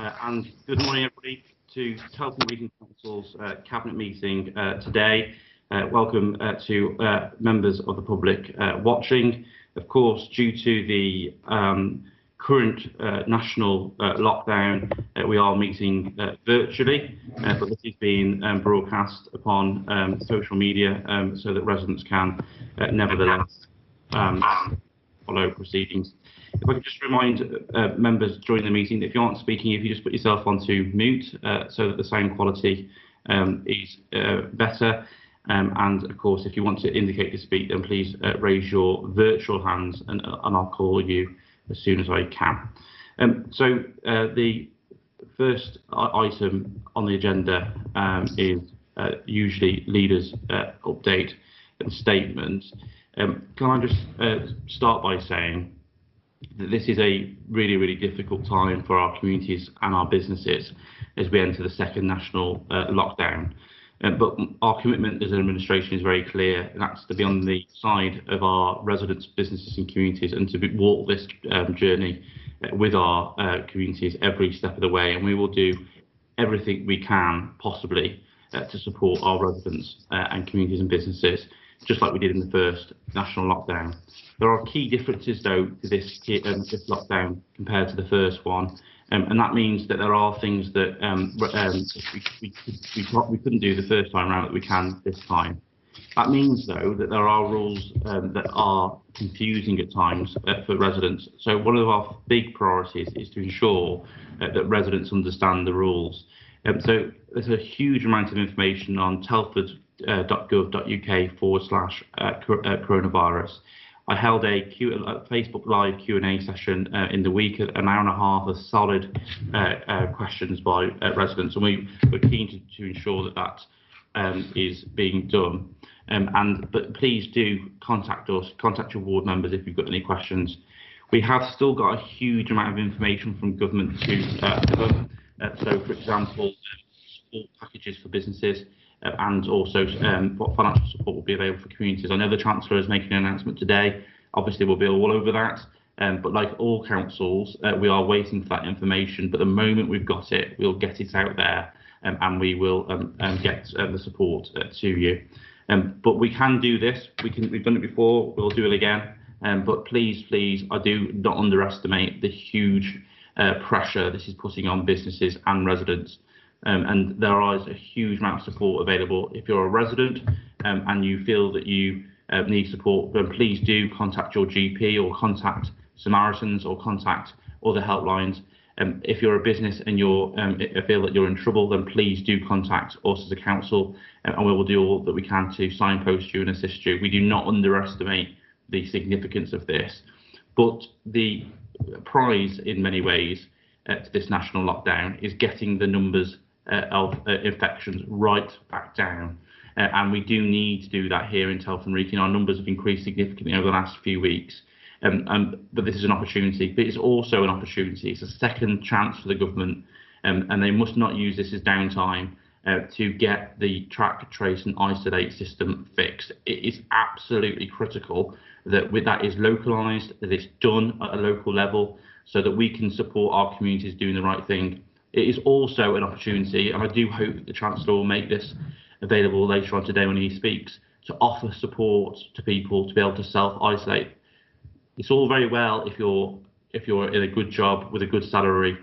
And good morning, everybody, to Telford Wrekin Council's Cabinet meeting today. Welcome to members of the public watching. Of course, due to the current national lockdown, we are meeting virtually, but this is being broadcast upon social media so that residents can nevertheless follow proceedings. If I could just remind members during the meeting that if you aren't speaking, if you just put yourself onto mute so that the sound quality is better. And of course, if you want to indicate to speak, then please raise your virtual hands and I'll call you as soon as I can. So the first item on the agenda is usually leaders' update and statement. Can I just start by saying that this is a really difficult time for our communities and our businesses as we enter the second national lockdown. But our commitment as an administration is very clear, and that's to be on the side of our residents, businesses and communities, and to walk this journey with our communities every step of the way. And we will do everything we can possibly to support our residents and communities and businesses, just like we did in the first national lockdown. There are key differences, though, to this lockdown compared to the first one, and that means that there are things that we couldn't do the first time around that we can this time. That means, though, that there are rules that are confusing at times for residents. So one of our big priorities is to ensure that residents understand the rules. So there's a huge amount of information on telford.gov.uk/coronavirus. I held a Facebook Live Q&A session in the week, an hour and a half of solid questions by residents, and we're keen to ensure that that is being done. But please do contact us, contact your ward members if you've got any questions. We have still got a huge amount of information from government to come. So, for example, support packages for businesses, and also what financial support will be available for communities. I know the Chancellor is making an announcement today. Obviously, we'll be all over that. But like all councils, we are waiting for that information. But the moment we've got it, we'll get it out there and we will get the support to you. But we can do this. We've done it before. We'll do it again. But please, I do not underestimate the huge pressure this is putting on businesses and residents. And there is a huge amount of support available. If you're a resident and you feel that you need support, then please do contact your GP or contact Samaritans or contact other helplines. If you're a business and you feel that you're in trouble, then please do contact us as a council, and we will do all that we can to signpost you and assist you. We do not underestimate the significance of this, but the prize in many ways to this national lockdown is getting the numbers of infections right back down, and we do need to do that here in Telford Wrekin. Our numbers have increased significantly over the last few weeks, but this is an opportunity. But it's also an opportunity. It's a second chance for the government, and they must not use this as downtime to get the track, trace and isolate system fixed. It is absolutely critical that that is localised, that it's done at a local level, so that we can support our communities doing the right thing. It is also an opportunity, and I do hope that the Chancellor will make this available later on today when he speaks, to offer support to people to be able to self-isolate. It's all very well if you're in a good job with a good salary,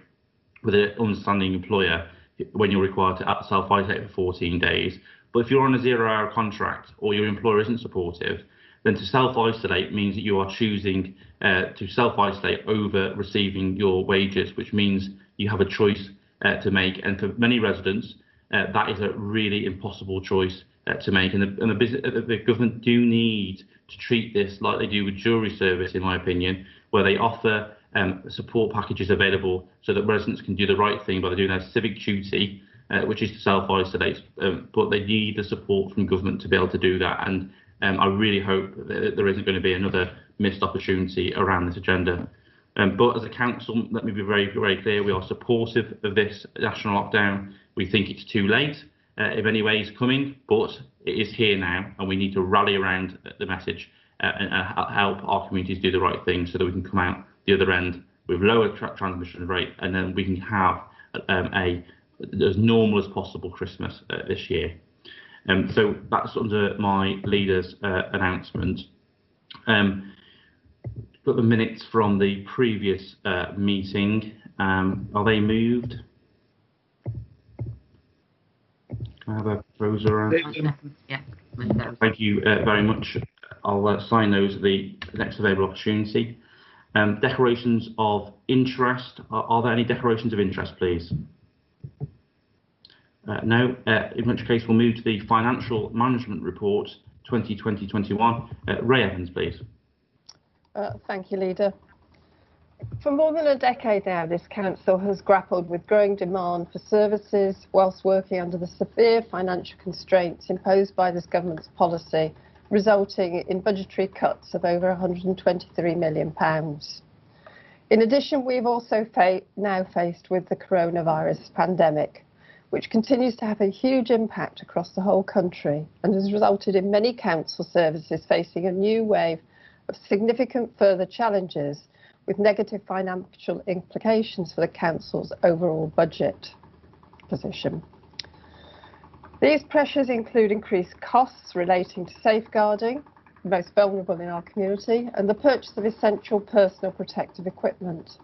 with an understanding employer, when you're required to self-isolate for 14 days. But if you're on a 0-hour contract or your employer isn't supportive, then to self-isolate means that you are choosing to self-isolate over receiving your wages, which means you have a choice to make. And for many residents, that is a really impossible choice to make. And the government do need to treat this like they do with jury service, in my opinion, where they offer support packages available so that residents can do the right thing by doing their civic duty, which is to self-isolate. But they need the support from government to be able to do that. And I really hope that there isn't going to be another missed opportunity around this agenda. But as a council, let me be very clear, we are supportive of this national lockdown. We think it's too late in many ways coming, but it is here now, and we need to rally around the message and help our communities do the right thing so that we can come out the other end with lower transmission rate, and then we can have as normal as possible Christmas this year. So that's under my leader's announcement. Got the minutes from the previous meeting. Are they moved? Can I have a throws around? Yeah. Thank you very much. I'll sign those at the next available opportunity. Declarations of interest. Are there any declarations of interest, please? No. In which case, we'll move to the Financial Management Report 2020-21. Ray Evans, please. Thank you, Leader. For more than a decade now, this council has grappled with growing demand for services whilst working under the severe financial constraints imposed by this government's policy, resulting in budgetary cuts of over £123 million. In addition, we've also now faced with the coronavirus pandemic, which continues to have a huge impact across the whole country and has resulted in many council services facing a new wave of significant further challenges with negative financial implications for the council's overall budget position. These pressures include increased costs relating to safeguarding the most vulnerable in our community and the purchase of essential personal protective equipment.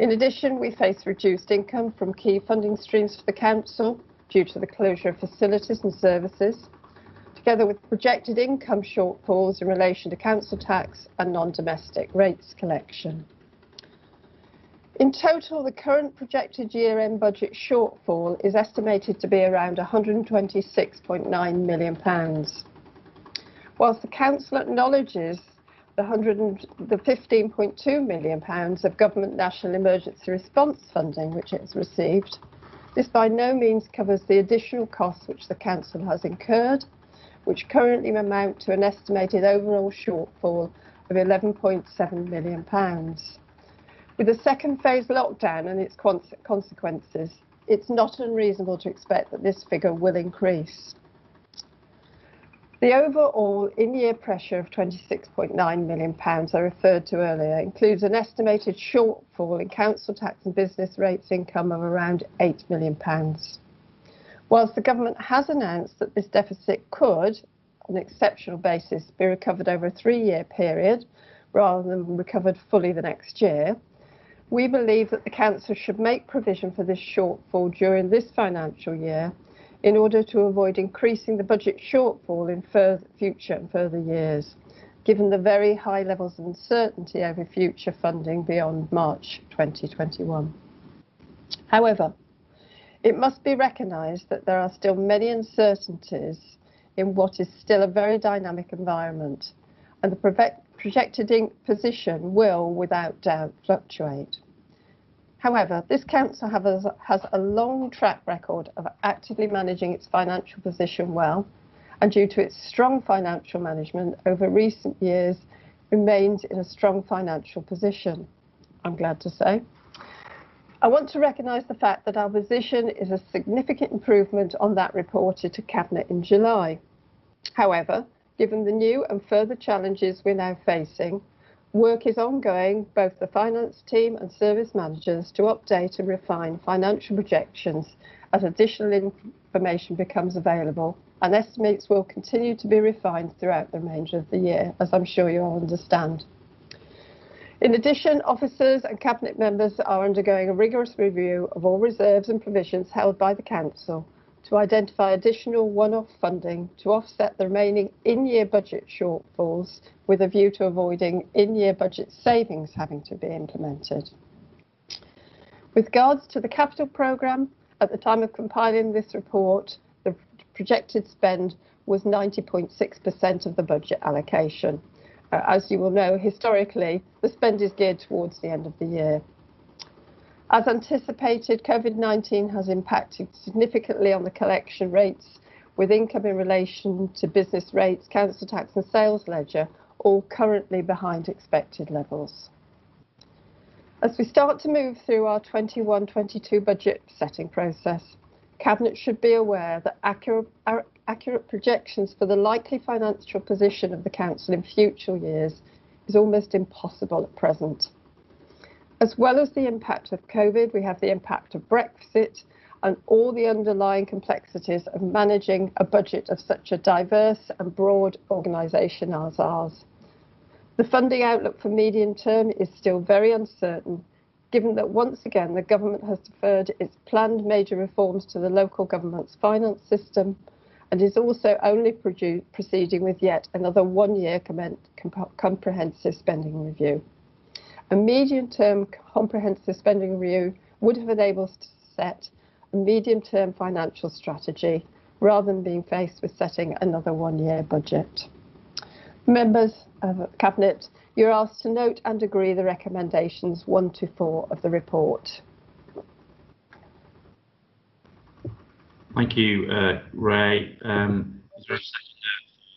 In addition, we face reduced income from key funding streams for the council due to the closure of facilities and services, together with projected income shortfalls in relation to council tax and non-domestic rates collection. In total, the current projected year-end budget shortfall is estimated to be around £126.9 million. Whilst the council acknowledges the £15.2 million of government national emergency response funding which it has received, this by no means covers the additional costs which the council has incurred, which currently amount to an estimated overall shortfall of £11.7 million. With the second phase lockdown and its consequences, it's not unreasonable to expect that this figure will increase. The overall in-year pressure of £26.9 million I referred to earlier includes an estimated shortfall in council tax and business rates income of around £8 million. Whilst the government has announced that this deficit could, on an exceptional basis, be recovered over a 3-year period rather than recovered fully the next year, we believe that the council should make provision for this shortfall during this financial year in order to avoid increasing the budget shortfall in future and further years, given the very high levels of uncertainty over future funding beyond March 2021. However, it must be recognised that there are still many uncertainties in what is still a very dynamic environment, and the projected position will, without doubt, fluctuate. However, this council has a long track record of actively managing its financial position well, and due to its strong financial management over recent years, remains in a strong financial position, I'm glad to say. I want to recognise the fact that our position is a significant improvement on that reported to Cabinet in July. However, given the new and further challenges we're now facing, work is ongoing, both the finance team and service managers, to update and refine financial projections as additional information becomes available, and estimates will continue to be refined throughout the remainder of the year, as I'm sure you all understand. In addition, officers and Cabinet members are undergoing a rigorous review of all reserves and provisions held by the Council to identify additional one-off funding to offset the remaining in-year budget shortfalls, with a view to avoiding in-year budget savings having to be implemented. With regards to the capital programme, at the time of compiling this report, the projected spend was 90.6% of the budget allocation. As you will know, historically, the spend is geared towards the end of the year. As anticipated, COVID-19 has impacted significantly on the collection rates, with income in relation to business rates, council tax and sales ledger all currently behind expected levels. As we start to move through our 21-22 budget setting process, Cabinet should be aware that accurate projections for the likely financial position of the Council in future years is almost impossible at present. As well as the impact of COVID, we have the impact of Brexit and all the underlying complexities of managing a budget of such a diverse and broad organisation as ours. The funding outlook for medium term is still very uncertain, given that once again the government has deferred its planned major reforms to the local government's finance system and is also only proceeding with yet another one-year comprehensive spending review. A medium-term comprehensive spending review would have enabled us to set a medium-term financial strategy rather than being faced with setting another one-year budget. Members of the Cabinet, you're asked to note and agree the recommendations 1 to 4 of the report. Thank you, Ray. Is there a second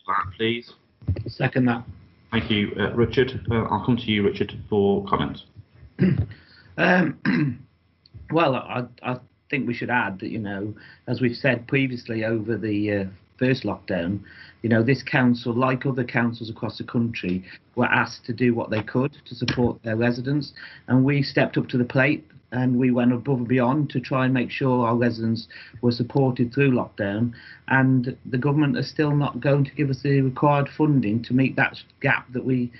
for that, please? Second that. Thank you, Richard. I'll come to you, Richard, for comments. Well, I think we should add that, you know, as we've said previously over the first lockdown, you know, this council, like other councils across the country, were asked to do what they could to support their residents, and we stepped up to the plate and we went above and beyond to try and make sure our residents were supported through lockdown. And the government are still not going to give us the required funding to meet that gap that we've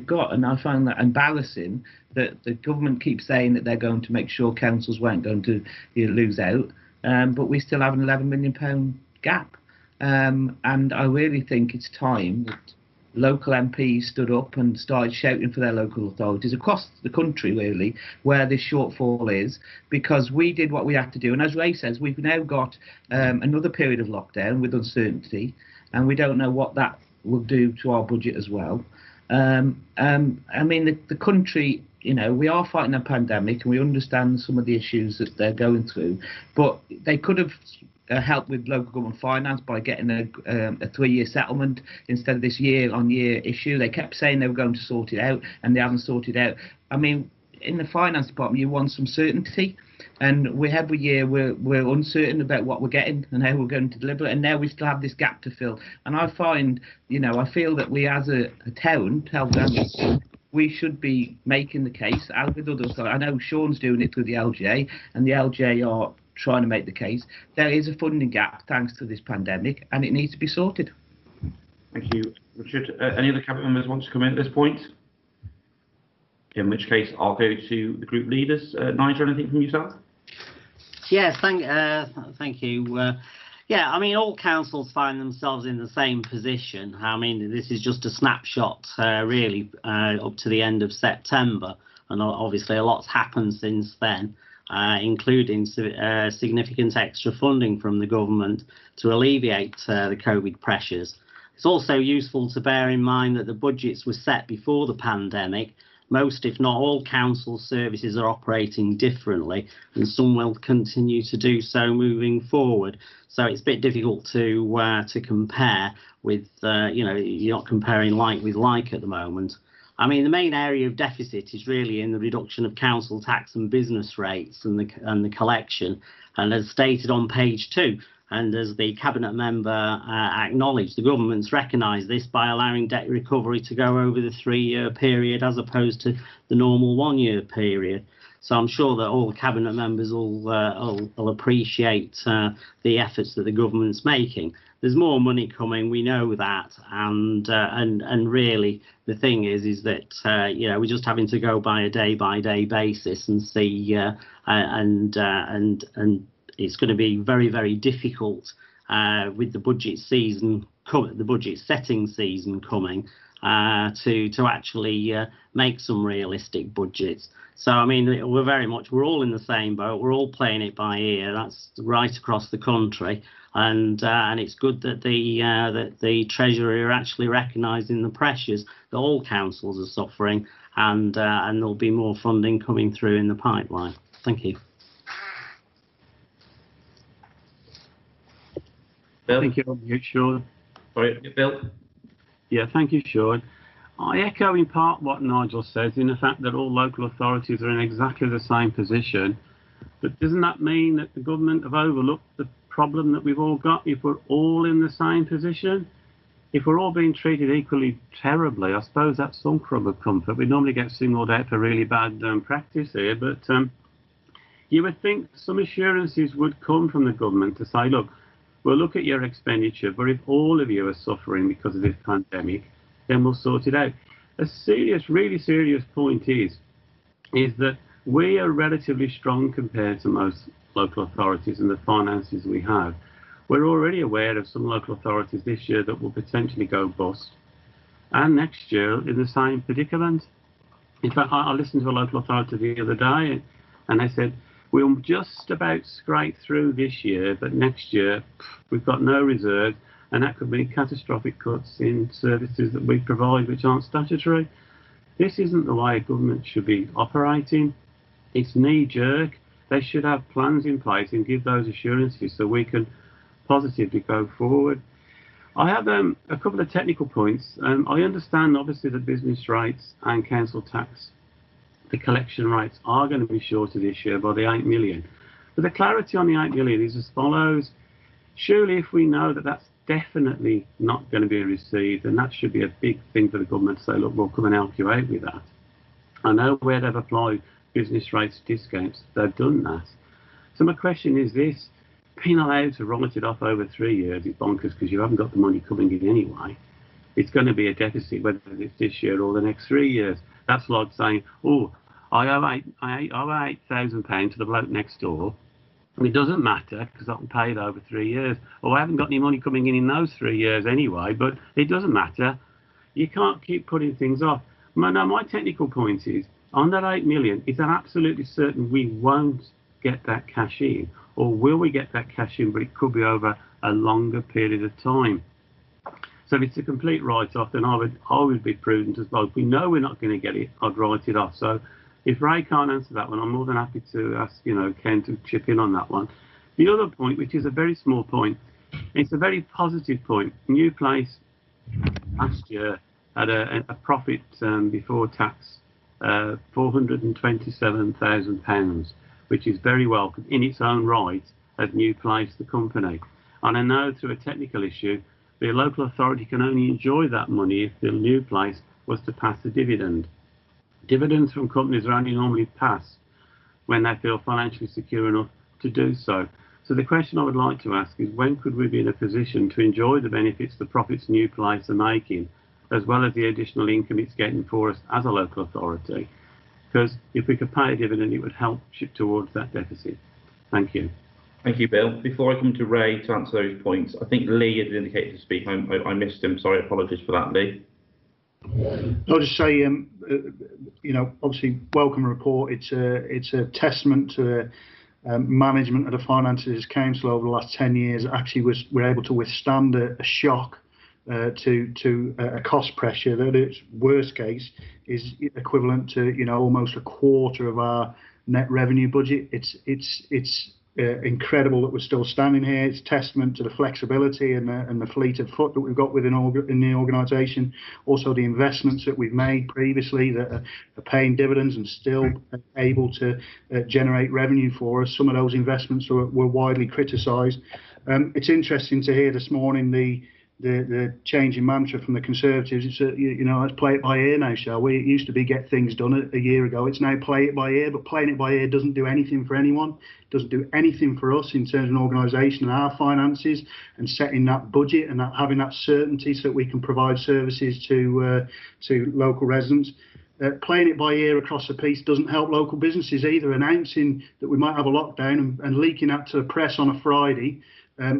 got. And I find that embarrassing that the government keeps saying that they're going to make sure councils weren't going to lose out, but we still have an £11 million gap. And I really think it's time that local MPs stood up and started shouting for their local authorities across the country, really, where this shortfall is, because we did what we had to do. And as Ray says, we've now got another period of lockdown with uncertainty, and we don't know what that will do to our budget as well. I mean, the country, you know, we are fighting a pandemic, and we understand some of the issues that they're going through, but they could have help with local government finance by getting a 3-year settlement instead of this year-on-year issue. They kept saying they were going to sort it out, and they haven't sorted out. I mean, in the finance department, you want some certainty, and every year we're uncertain about what we're getting and how we're going to deliver it, and now we still have this gap to fill. And I find, you know, I feel that we as a town, we should be making the case, as with others. I know Sean's doing it through the LGA, and the LGA are trying to make the case. There is a funding gap thanks to this pandemic, and it needs to be sorted. Thank you, Richard. Any other cabinet members want to come in at this point? In which case, I'll go to the group leaders. Nigel, anything from yourself? Yes, thank you. Yeah, I mean, all councils find themselves in the same position. I mean, this is just a snapshot, really, up to the end of September, and obviously a lot's happened since then. Including significant extra funding from the government to alleviate the COVID pressures. It's also useful to bear in mind that the budgets were set before the pandemic. Most, if not all, council services are operating differently, and some will continue to do so moving forward. So it's a bit difficult to compare with, you know, you're not comparing like with like at the moment. I mean, the main area of deficit is really in the reduction of council tax and business rates and the collection. And as stated on page 2, and as the cabinet member acknowledged, the government's recognised this by allowing debt recovery to go over the 3-year period as opposed to the normal 1-year period. So I'm sure that all the cabinet members will appreciate the efforts that the government's making. There's more money coming, we know that, and really the thing is that you know, we're just having to go by a day-by-day basis and see, and it's going to be very, very difficult with the budget season, the budget setting season coming, to actually make some realistic budgets. So I mean, we're all in the same boat. We're all playing it by ear. That's right across the country, and it's good that the Treasury are actually recognising the pressures that all councils are suffering, and there'll be more funding coming through in the pipeline. Thank you. Bill? Thank you, Sean. Sorry, Bill? Yeah, thank you, Sean. I echo in part what Nigel says, in the fact that all local authorities are in exactly the same position. But doesn't that mean that the government have overlooked the problem that we've all got if we're all in the same position? if we're all being treated equally terribly, I suppose that's some form of comfort. We normally get singled out for really bad practice here, but you would think some assurances would come from the government to say, look, we'll look at your expenditure, but if all of you are suffering because of this pandemic, then we'll sort it out. A serious, really serious point is that we are relatively strong compared to most local authorities and the finances we have. We're already aware of some local authorities this year that will potentially go bust, and next year in the same predicament. In fact, I listened to a local authority the other day, and they said, we'll just about scrape through this year, but next year we've got no reserve, and that could mean catastrophic cuts in services that we provide which aren't statutory. This isn't the way a government should be operating. It's knee-jerk. They should have plans in place and give those assurances so we can positively go forward. I have a couple of technical points. I understand obviously the business rates and council tax, the collection rates are going to be shorter this year by the 8 million. But the clarity on the 8 million is as follows. Surely if we know that that's definitely not going to be received, then that should be a big thing for the government to say, look, we'll come and help you out with that. I know where they've applied business rates discounts, they've done that. So my question is this, being allowed to write it off over 3 years is bonkers because you haven't got the money coming in anyway. It's going to be a deficit whether it's this year or the next 3 years. That's like saying, oh, I owe £8,000 to the bloke next door. And it doesn't matter because I can pay it over 3 years. Or I haven't got any money coming in those 3 years anyway, but it doesn't matter. You can't keep putting things off. My technical point is, on that 8 million, is that absolutely certain we won't get that cash in? Or will we get that cash in, but it could be over a longer period of time? So if it's a complete write-off, then I would be prudent as well. If we know we're not going to get it, I'd write it off. So if Ray can't answer that one, I'm more than happy to ask, Ken to chip in on that one. The other point, which is a very small point, it's a very positive point. New Place last year had a profit before tax, £427,000, which is very welcome in its own right as New Place, the company. And I know through a technical issue, the local authority can only enjoy that money if the New Place was to pass a dividend. Dividends from companies are only normally passed when they feel financially secure enough to do so. So the question I would like to ask is, when could we be in a position to enjoy the benefits the profits New Place are making, as well as the additional income it's getting for us as a local authority? Because if we could pay a dividend, it would help chip towards that deficit. Thank you. Thank you, Bill. Before I come to Ray to answer those points, I think Lee had indicated to speak. I missed him. Sorry, apologies for that, Lee. I'll just say, obviously, welcome report. It's a testament to management of the Finances Council over the last 10 years. Actually, we're able to withstand a shock to a cost pressure that, its worst case, is equivalent to almost a quarter of our net revenue budget. It's incredible that we're still standing here. It's testament to the flexibility and the fleet of foot that we've got in the organisation. Also, the investments that we've made previously that are paying dividends and still able to generate revenue for us. Some of those investments were widely criticised. It's interesting to hear this morning the change in mantra from the Conservatives. It's let's play it by ear now, shall we? It used to be get things done a year ago. It's now play it by ear, but playing it by ear doesn't do anything for anyone. It doesn't do anything for us in terms of an organisation and our finances and setting that budget and having that certainty so that we can provide services to local residents. Playing it by ear across the piece doesn't help local businesses either. Announcing that we might have a lockdown and leaking that to the press on a Friday,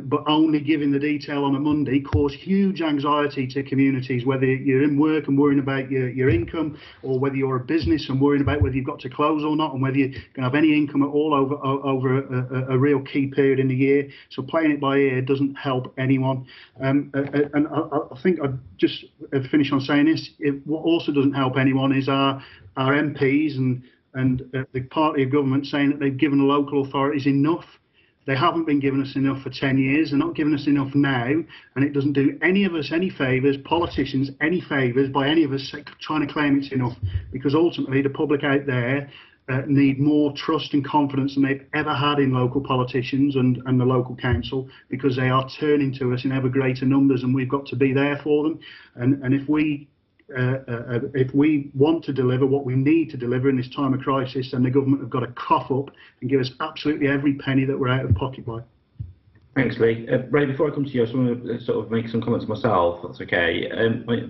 but only giving the detail on a Monday, cause huge anxiety to communities, whether you're in work and worrying about your income, or whether you're a business and worrying about whether you've got to close or not, and whether you're going to have any income at all over a real key period in the year. So playing it by ear doesn't help anyone. And I think I'd just finish on saying this. What also doesn't help anyone is our MPs and the party of government saying that they've given the local authorities enough. They haven't been giving us enough for 10 years. They're not giving us enough now. And it doesn't do any of us any favours, politicians any favours, by any of us trying to claim it's enough. Because ultimately the public out there need more trust and confidence than they've ever had in local politicians and the local council, because they are turning to us in ever greater numbers, and we've got to be there for them. And if we want to deliver what we need to deliver in this time of crisis, then the government have got to cough up and give us absolutely every penny that we're out of pocket by. Thanks, Lee. Ray, before I come to you, I just want to sort of make some comments myself, if that's okay.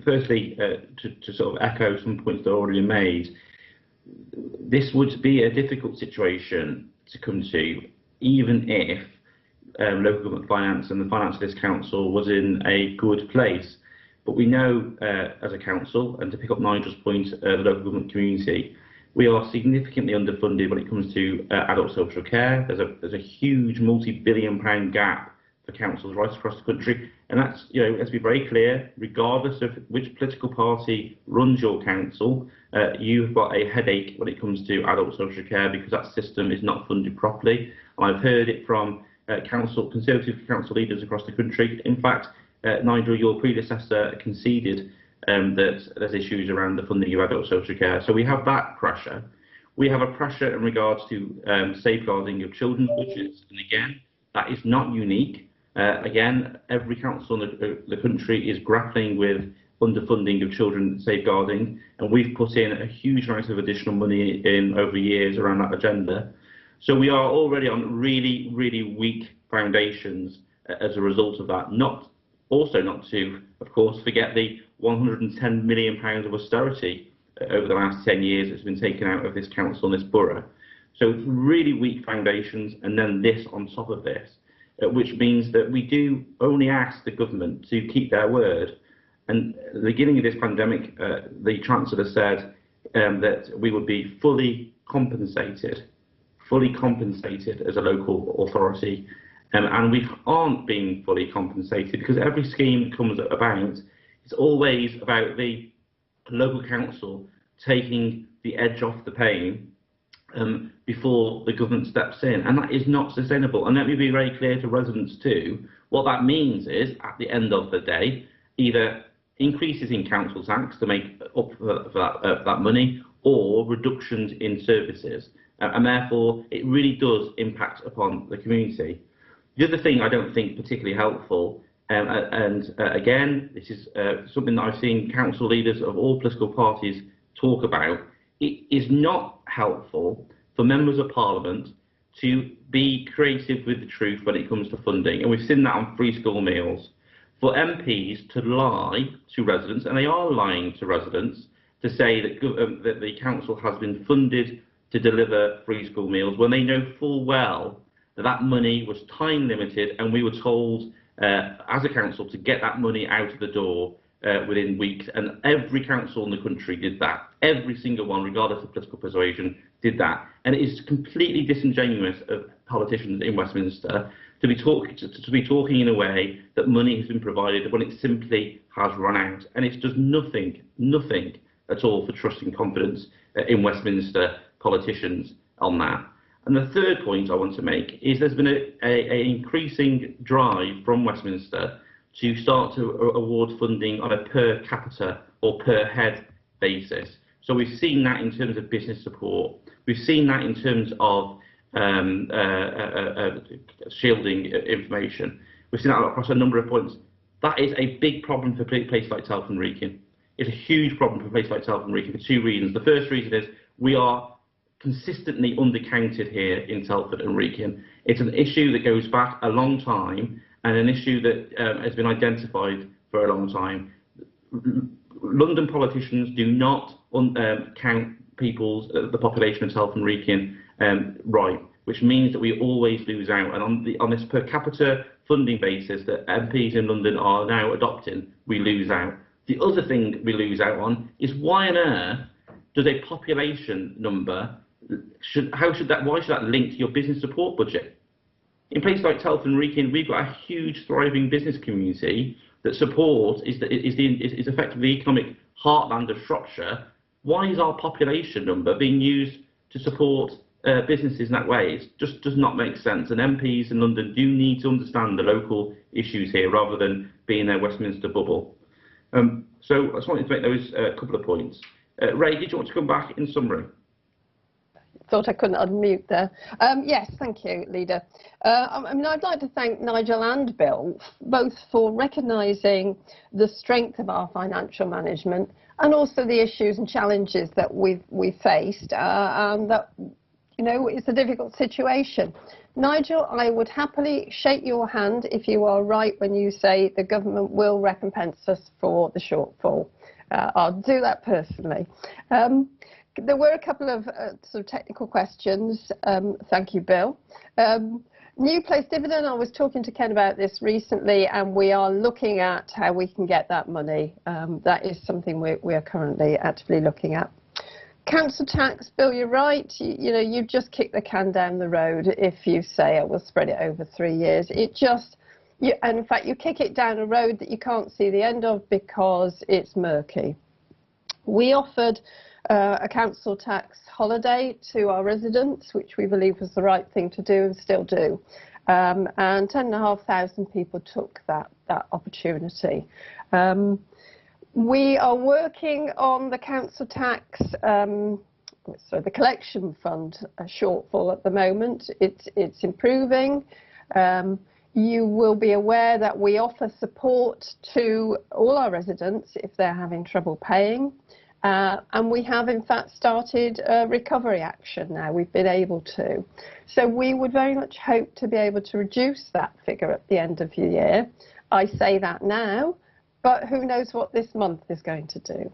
Firstly, to sort of echo some points that are already made, this would be a difficult situation to come to, even if local government finance and the finance of this council was in a good place. But we know, as a council, and to pick up Nigel's point, the local government community, we are significantly underfunded when it comes to adult social care. There's a huge multi-billion-pound gap for councils right across the country, and that's, you know, let's be very clear, regardless of which political party runs your council, you've got a headache when it comes to adult social care, because that system is not funded properly. And I've heard it from Conservative council leaders across the country. In fact, Nigel, your predecessor conceded that there's issues around the funding of adult social care. So we have that pressure. We have a pressure in regards to safeguarding of children's budgets. And again, that is not unique. Again, every council in the country is grappling with underfunding of children safeguarding. And we've put in a huge amount of additional money in over years around that agenda. So we are already on really, really weak foundations as a result of that. Not to, of course, forget the £110 million of austerity over the last 10 years that's been taken out of this council and this borough. So really weak foundations, and then this on top of this, which means that we do only ask the government to keep their word. And at the beginning of this pandemic, the Chancellor said that we would be fully compensated as a local authority. And we aren't being fully compensated, because every scheme that comes about, it's always about the local council taking the edge off the pain before the government steps in, and that is not sustainable. And let me be very clear to residents too, what that means is, at the end of the day, either increases in council tax to make up for that money, or reductions in services, and therefore it really does impact upon the community. The other thing I don't think particularly helpful, again, this is something that I've seen council leaders of all political parties talk about, it is not helpful for members of parliament to be creative with the truth when it comes to funding, and we've seen that on free school meals. For MPs to lie to residents, and they are lying to residents, to say that the council has been funded to deliver free school meals, when they know full well that money was time limited, and we were told as a council to get that money out of the door within weeks, and every council in the country did that. Every single one, regardless of political persuasion, did that. And it is completely disingenuous of politicians in Westminster to be talking in a way that money has been provided when it simply has run out. And it's just nothing at all for trust and confidence in Westminster politicians on that. And the third point I want to make is there's been an increasing drive from Westminster to start to award funding on a per capita or per head basis. So we've seen that in terms of business support. We've seen that in terms of shielding information. We've seen that across a number of points. That is a big problem for places like Telford Wrekin. It's a huge problem for places like Telford Wrekin for two reasons. The first reason is we are consistently undercounted here in Telford and Wrekin. It's an issue that goes back a long time, and an issue that has been identified for a long time. London politicians do not count the population of Telford and Wrekin right, which means that we always lose out. And on this per capita funding basis that MPs in London are now adopting, we lose out. The other thing we lose out on is, why on earth does a population number why should that link to your business support budget? In places like Telford and Wrekin, we've got a huge thriving business community that support is effectively the economic heartland of Shropshire. Why is our population number being used to support businesses in that way? It just does not make sense. And MPs in London do need to understand the local issues here, rather than being their Westminster bubble. So I just wanted to make those couple of points. Ray, did you want to come back in summary? thought I couldn't unmute there. Yes, thank you, Leader. I mean, I'd like to thank Nigel and Bill both for recognising the strength of our financial management and also the issues and challenges that we've faced, and that, you know, it's a difficult situation. Nigel, I would happily shake your hand if you are right when you say the government will recompense us for the shortfall. I'll do that personally. There were a couple of sort of technical questions. Thank you, Bill. New place dividend, I was talking to Ken about this recently, and we are looking at how we can get that money. That is something we are currently actively looking at. Council tax, Bill, you're right. You know, you've just kicked the can down the road if you say it will spread it over 3 years. It just, and in fact, you kick it down a road that you can't see the end of because it's murky. We offered a council tax holiday to our residents, which we believe was the right thing to do and still do. And 10,500 people took that opportunity. We are working on the council tax, the collection fund shortfall at the moment. It's improving. You will be aware that we offer support to all our residents if they're having trouble paying. And we have, in fact, started recovery action now. We've been able to. So we would very much hope to be able to reduce that figure at the end of the year. I say that now, but who knows what this month is going to do.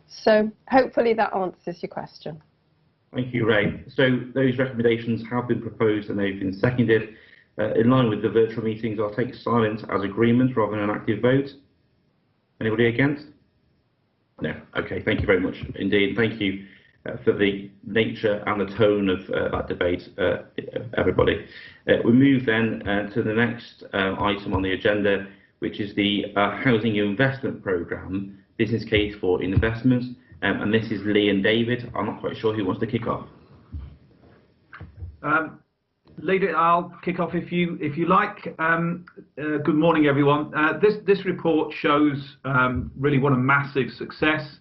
So hopefully that answers your question. Thank you, Ray. So those recommendations have been proposed and they've been seconded. In line with the virtual meetings, I'll take silence as agreement rather than an active vote. Anybody against? No. Okay, thank you very much indeed. Thank you for the nature and the tone of that debate, everybody. We move then to the next item on the agenda, which is the Housing Investment Programme, Business Case for Investment. And this is Lee and David. I'm not quite sure who wants to kick off. Leader, I'll kick off if you like. Good morning, everyone. This report shows really what a massive success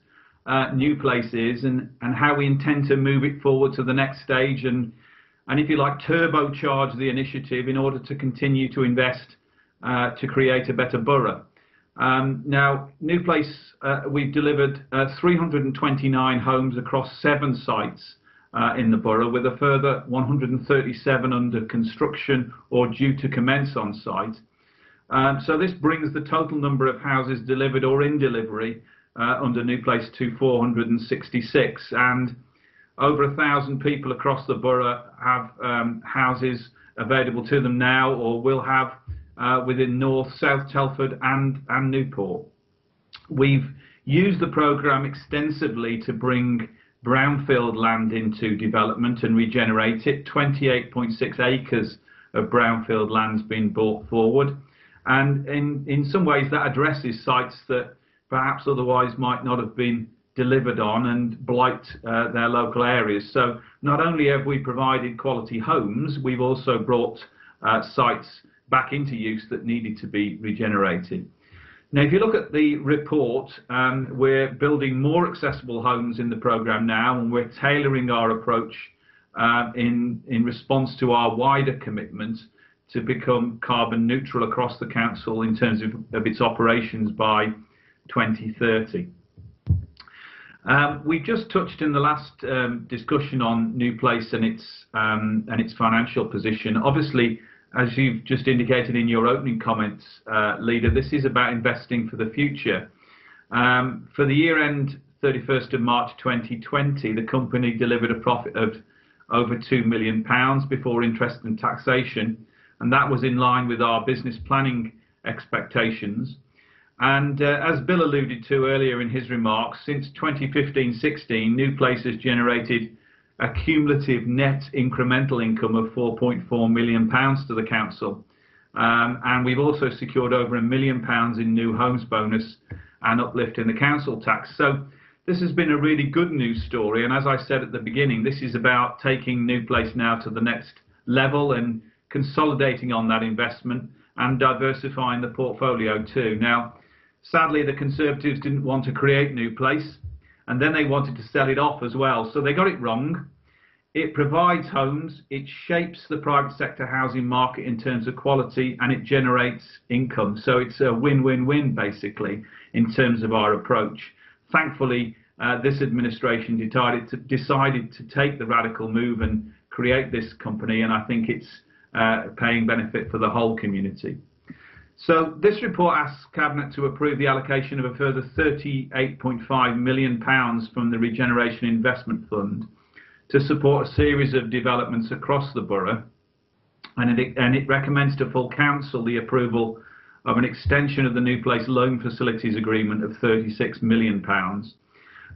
New Place is, and how we intend to move it forward to the next stage, and if you like, turbocharge the initiative in order to continue to invest to create a better borough. Now, New Place, we've delivered 329 homes across 7 sites in the borough, with a further 137 under construction or due to commence on site. So this brings the total number of houses delivered or in delivery under New Place to 466, and over 1,000 people across the borough have houses available to them now, or will have within North, South Telford and Newport. We've used the programme extensively to bring brownfield land into development and regenerate it. 28.6 acres of brownfield land's been brought forward, and in some ways that addresses sites that perhaps otherwise might not have been delivered on and blight their local areas. So not only have we provided quality homes, we've also brought sites back into use that needed to be regenerated. Now, if you look at the report, we're building more accessible homes in the programme now, and we're tailoring our approach in response to our wider commitment to become carbon neutral across the council in terms of its operations by 2030. We just touched in the last discussion on New Place and its financial position. Obviously, as you've just indicated in your opening comments, Leader, this is about investing for the future. For the year end 31st of March 2020, the company delivered a profit of over £2 million before interest and taxation, and that was in line with our business planning expectations. And as Bill alluded to earlier in his remarks, since 2015-16, New Place has generated a cumulative net incremental income of £4.4 million to the council. And we've also secured over £1 million in new homes bonus and uplift in the council tax. So this has been a really good news story. And as I said at the beginning, this is about taking New Place now to the next level and consolidating on that investment and diversifying the portfolio too. Now, sadly, the Conservatives didn't want to create New Place, and then they wanted to sell it off as well. So they got it wrong. It provides homes, it shapes the private sector housing market in terms of quality, and it generates income. So it's a win-win-win, basically, in terms of our approach. Thankfully, this administration decided to take the radical move and create this company, and I think it's paying benefit for the whole community. So this report asks Cabinet to approve the allocation of a further £38.5 million from the Regeneration Investment Fund to support a series of developments across the borough, and it recommends to full council the approval of an extension of the New Place Loan Facilities Agreement of £36 million.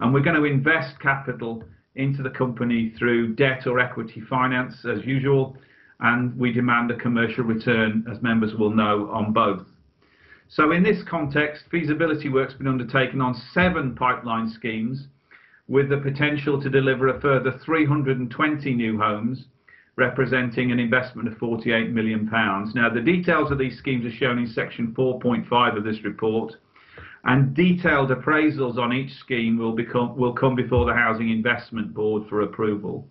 And we're going to invest capital into the company through debt or equity finance as usual, and we demand a commercial return, as members will know, on both. So in this context, feasibility work's been undertaken on 7 pipeline schemes, with the potential to deliver a further 320 new homes, representing an investment of £48 million. Now, the details of these schemes are shown in section 4.5 of this report, and detailed appraisals on each scheme will come before the Housing Investment Board for approval.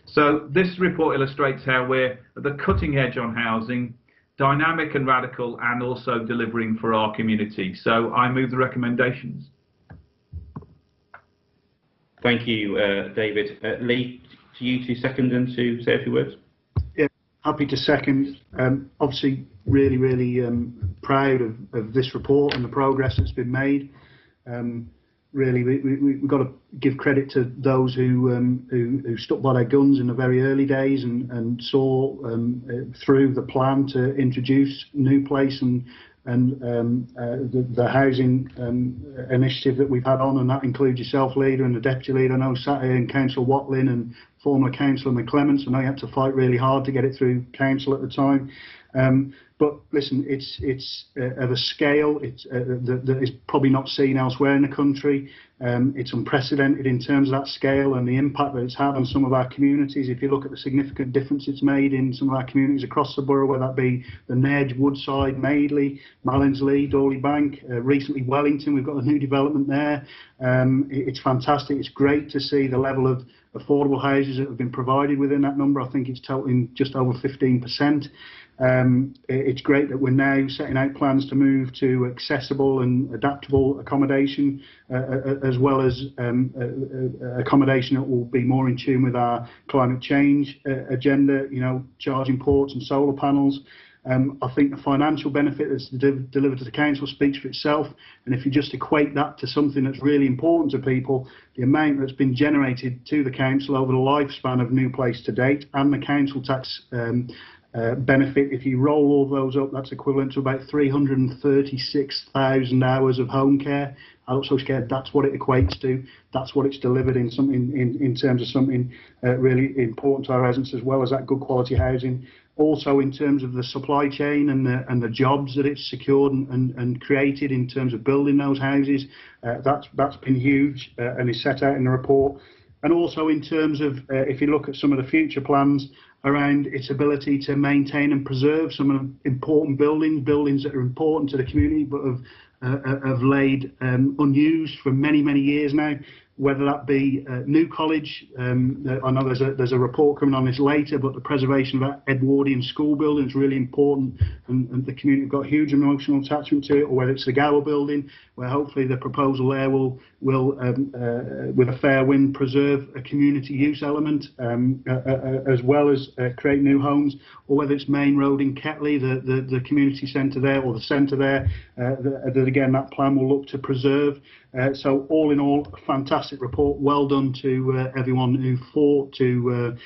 So this report illustrates how we're at the cutting edge on housing, dynamic and radical, and also delivering for our community. So I move the recommendations. Thank you, David. Lee, to you to second and to say a few words. Yeah, happy to second. Obviously, really proud of this report and the progress that's been made. Really, we've got to give credit to those who stuck by their guns in the very early days and saw through the plan to introduce New Place and the housing initiative that we've had on, and that includes yourself, Leader, and the Deputy Leader. I know sat here, and Councillor Watlin and former Councillor McClements. I know you had to fight really hard to get it through Council at the time. But listen, it's of a scale that is probably not seen elsewhere in the country. It's unprecedented in terms of that scale and the impact that it's had on some of our communities. If you look at the significant difference it's made in some of our communities across the borough, whether that be the Nedge, Woodside, Madeley, Mallinsley, Dawley Bank, recently Wellington, we've got a new development there. It's fantastic. It's great to see the level of affordable houses that have been provided within that number. I think it's totaling just over 15%. It's great that we're now setting out plans to move to accessible and adaptable accommodation, as well as accommodation that will be more in tune with our climate change agenda, you know, charging ports and solar panels. I think the financial benefit that's delivered to the council speaks for itself, and if you just equate that to something that's really important to people, the amount that's been generated to the council over the lifespan of New Place to date, and the council tax benefit, if you roll all those up, that's equivalent to about 336,000 hours of home care, adult social care. That's what it equates to. That's what it's delivered in terms of something really important to our residents, as well as that good quality housing. Also, in terms of the supply chain and the jobs that it's secured and created in terms of building those houses, that's been huge and is set out in the report. And also in terms of, if you look at some of the future plans around its ability to maintain and preserve some of the important buildings that are important to the community but have laid unused for many years now, whether that be New College. I know there's a report coming on this later, but the preservation of that Edwardian school building is really important, and the community have got huge emotional attachment to it, or whether it's the Gower building, where hopefully the proposal there will with a fair wind, preserve a community use element, as well as create new homes, or whether it's Main Road in Ketley, the community centre there, or the centre there, that again, that plan will look to preserve. So all in all, a fantastic report. Well done to everyone who fought to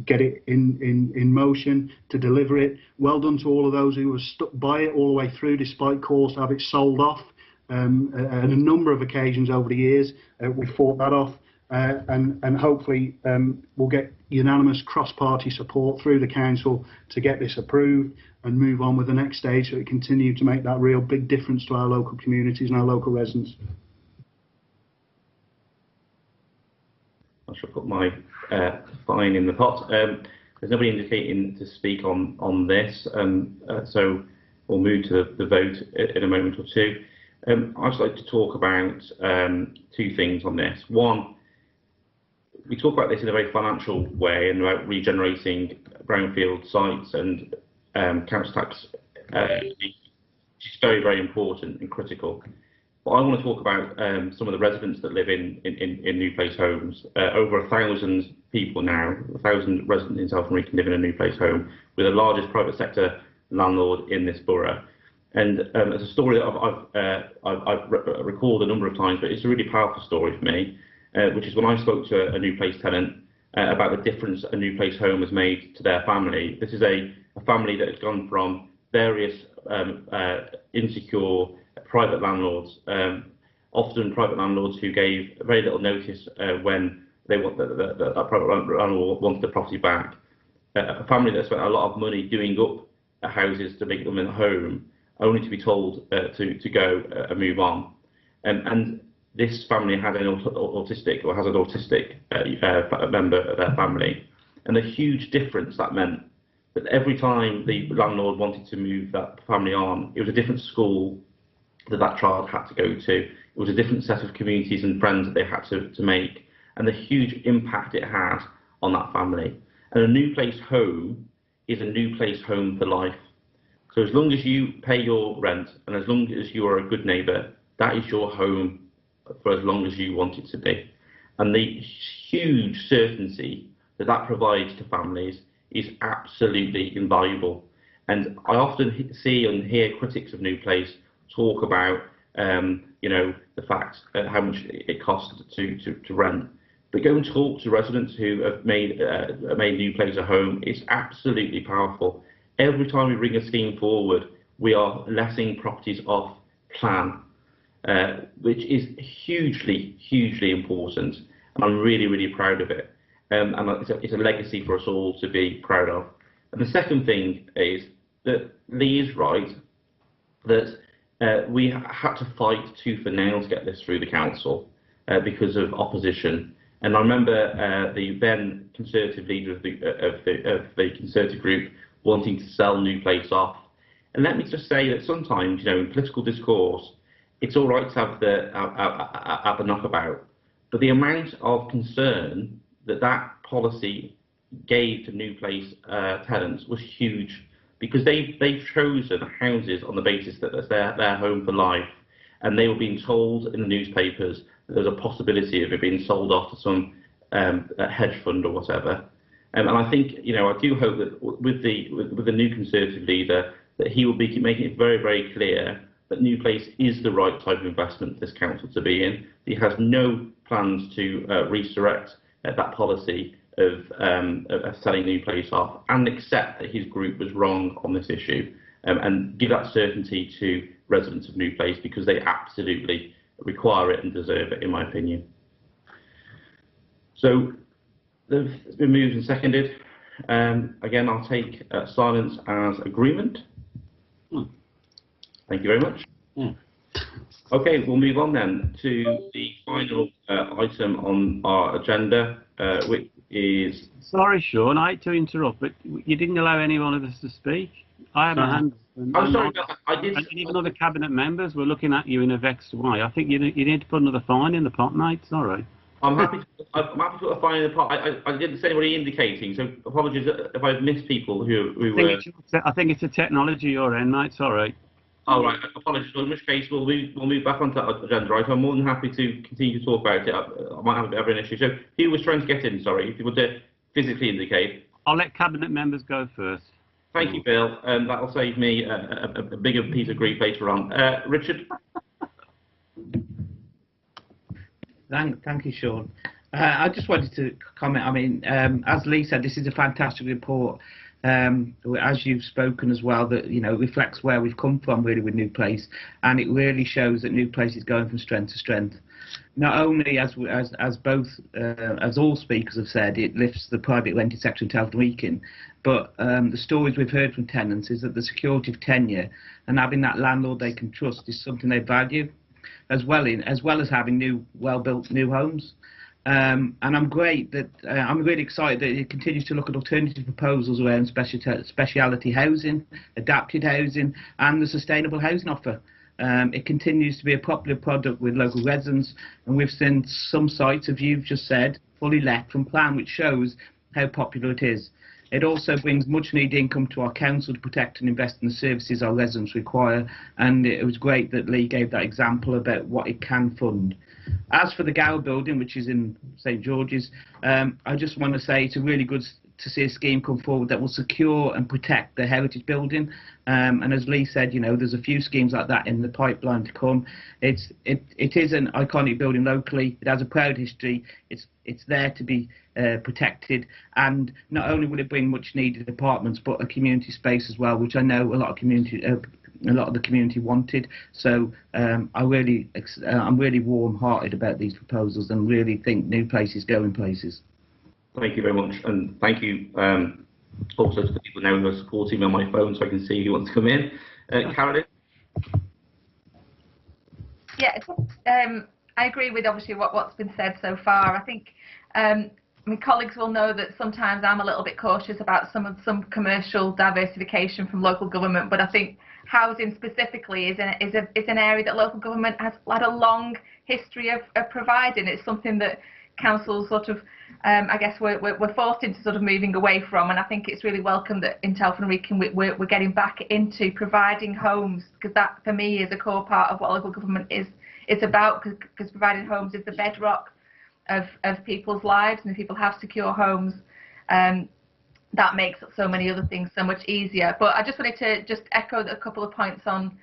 get it in motion, to deliver it. Well done to all of those who were stuck by it all the way through, despite calls to have it sold off. On a number of occasions over the years, we fought that off, and hopefully we'll get unanimous cross-party support through the council to get this approved and move on with the next stage, so it continue to make that real big difference to our local communities and our local residents. I shall put my fine in the pot. There's nobody indicating to speak on this, so we'll move to the vote in a moment or two. I'd like to talk about two things on this. One, we talk about this in a very financial way and about regenerating brownfield sites and council tax, which is very, very important and critical. But I want to talk about some of the residents that live in new place homes. Over 1,000 people now, 1,000 residents in Telford Wrekin live in a new place home. We're the largest private sector landlord in this borough. And it's a story that I've recalled a number of times, but it's a really powerful story for me, which is when I spoke to a new place tenant about the difference a new place home has made to their family. This is a family that has gone from various insecure private landlords, often private landlords who gave very little notice when they want that private landlord wanted the property back. A family that spent a lot of money doing up houses to make them a home, only to be told to go and move on. And this family had an autistic, or has an autistic member of their family, and the huge difference that meant that every time the landlord wanted to move that family on, it was a different school that child had to go to. It was a different set of communities and friends that they had to make, and the huge impact it had on that family. And a new place home is a new place home for life. So as long as you pay your rent and as long as you are a good neighbour, that is your home for as long as you want it to be. And the huge certainty that that provides to families is absolutely invaluable. And I often see and hear critics of new place talk about, the fact how much it costs to rent. But go and talk to residents who have made new place a home. It's absolutely powerful. Every time we bring a scheme forward, we are letting properties off plan, which is hugely, hugely important. And I'm really, really proud of it. And it's a legacy for us all to be proud of. And the second thing is that Lee is right, that we had to fight tooth and nail to get this through the council because of opposition. And I remember the then Conservative leader of the Conservative group wanting to sell New Place off. And let me just say that sometimes, in political discourse, it's all right to have the knockabout, but the amount of concern that policy gave to New Place tenants was huge, because they've chosen houses on the basis that that's their home for life, and they were being told in the newspapers that there's a possibility of it being sold off to some hedge fund or whatever. And I think, I do hope that with the new Conservative leader, that he will be making it very, very clear that New Place is the right type of investment for this council to be in. He has no plans to resurrect that policy of selling New Place off, and accept that his group was wrong on this issue, and give that certainty to residents of New Place, because they absolutely require it and deserve it, in my opinion. So it's been moved and seconded. Again, I'll take silence as agreement. Thank you very much. Okay, we'll move on then to the final item on our agenda, which is... Sorry, Sean, I hate to interrupt, but you didn't allow any one of us to speak. I have a hand. I'm sorry, I did... And even other cabinet members were looking at you in a vexed way. I think you need to put another fine in the pot, mate. Sorry. I'm happy to put a fine in the pot. I didn't see anybody indicating, so apologies if I've missed people who were... I think it's a technology you're in, mate. Sorry. Oh, right, apologies. So in which case, we'll move back onto that agenda, right? I'm more than happy to continue to talk about it. I might have a bit of an issue. So who was trying to get in, sorry, if you would physically indicate. I'll let cabinet members go first. Thank you, Bill. That'll save me a bigger piece of grief later on. Richard? Thank you, Sean. I just wanted to comment. I mean, as Lee said, this is a fantastic report. As you've spoken as well, that reflects where we've come from really with New Place, and it really shows that New Place is going from strength to strength. Not only as all speakers have said, it lifts the private rented sector in Telford Wrekin, but the stories we've heard from tenants is that the security of tenure and having that landlord they can trust is something they value, as well as having well-built new homes. And I'm really excited that it continues to look at alternative proposals around speciality housing, adapted housing, and the sustainable housing offer. It continues to be a popular product with local residents, and we've seen some sites, as you've just said, fully let from plan, which shows how popular it is. It also brings much needed income to our council to protect and invest in the services our residents require, and it was great that Lee gave that example about what it can fund. As for the Gower building, which is in St George's, I just want to say it's a really good to see a scheme come forward that will secure and protect the heritage building. And as Lee said, you know, there's a few schemes like that in the pipeline to come. It is an iconic building locally. It has a proud history. It's there to be protected, and not only will it bring much needed apartments, but a community space as well, which I know a lot of the community wanted. So I'm really warm-hearted about these proposals and really think new places go in places. Thank you very much, and thank you also to the people now who are supporting me on my phone so I can see who wants to come in. Carolyn? Yeah, I agree with obviously what's been said so far. I think my colleagues will know that sometimes I'm a little bit cautious about some commercial diversification from local government, but I think housing specifically is an area that local government has had a long history of providing. It's something that councils sort of, I guess, we're forced into sort of moving away from, and I think it's really welcome that in Telford Wrekin we're getting back into providing homes, because that for me is a core part of what local government is about, because providing homes is the bedrock of people's lives, and if people have secure homes, that makes so many other things so much easier. But I just wanted to just echo a couple of points on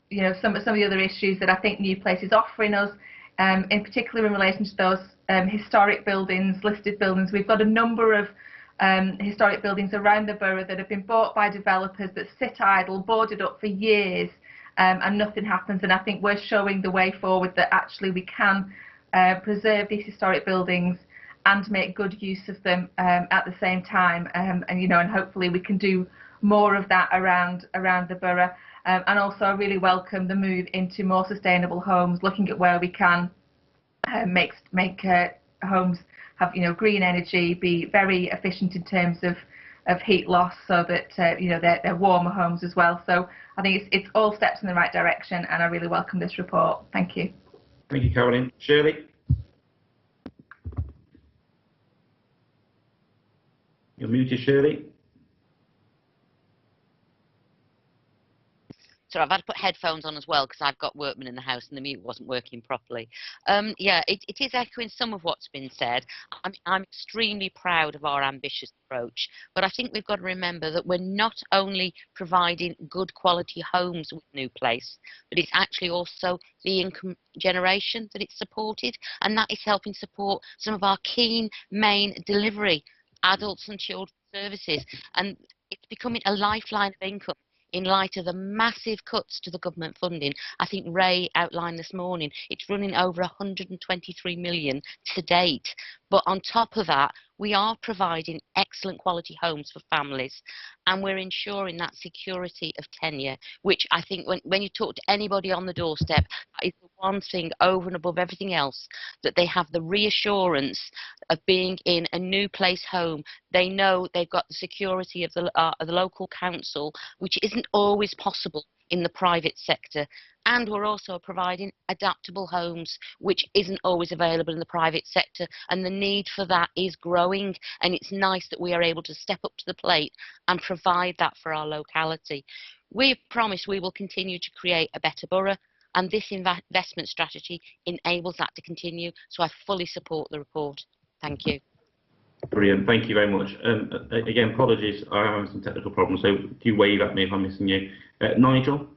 you know, some of the other issues that I think New Place is offering us. In particular in relation to those historic buildings, listed buildings. We've got a number of historic buildings around the borough that have been bought by developers that sit idle, boarded up for years, and nothing happens. And I think we're showing the way forward that actually we can preserve these historic buildings and make good use of them at the same time. And you know, and hopefully we can do more of that around the borough. And also I really welcome the move into more sustainable homes, looking at where we can make homes have, you know, green energy, be very efficient in terms of heat loss, so that you know, they're warmer homes as well. So I think it's all steps in the right direction, and I really welcome this report. Thank you. Thank you, Caroline. Shirley? You're muted, Shirley. So I've had to put headphones on as well because I've got workmen in the house and the mute wasn't working properly. Yeah, it is echoing some of what's been said. I'm extremely proud of our ambitious approach, but I think we've got to remember that we're not only providing good quality homes with New Place, but it's actually also the income generation that it's supported, and that is helping support some of our key main delivery, adults and children services, and it's becoming a lifeline of income. In light of the massive cuts to the government funding, I think Ray outlined this morning, it's running over 123 million to date. But on top of that, we are providing excellent quality homes for families, and we're ensuring that security of tenure, which I think when you talk to anybody on the doorstep, that is the one thing over and above everything else, that they have the reassurance of being in a New Place home. They know they've got the security of the local council, which isn't always possible in the private sector. And we're also providing adaptable homes, which isn't always available in the private sector, and the need for that is growing, and it's nice that we are able to step up to the plate and provide that for our locality. We've promised we will continue to create a better borough, and this investment strategy enables that to continue, so I fully support the report. Thank you. Brilliant, thank you very much. Again, apologies, I'm having some technical problems, so do wave at me if I'm missing you. Nigel?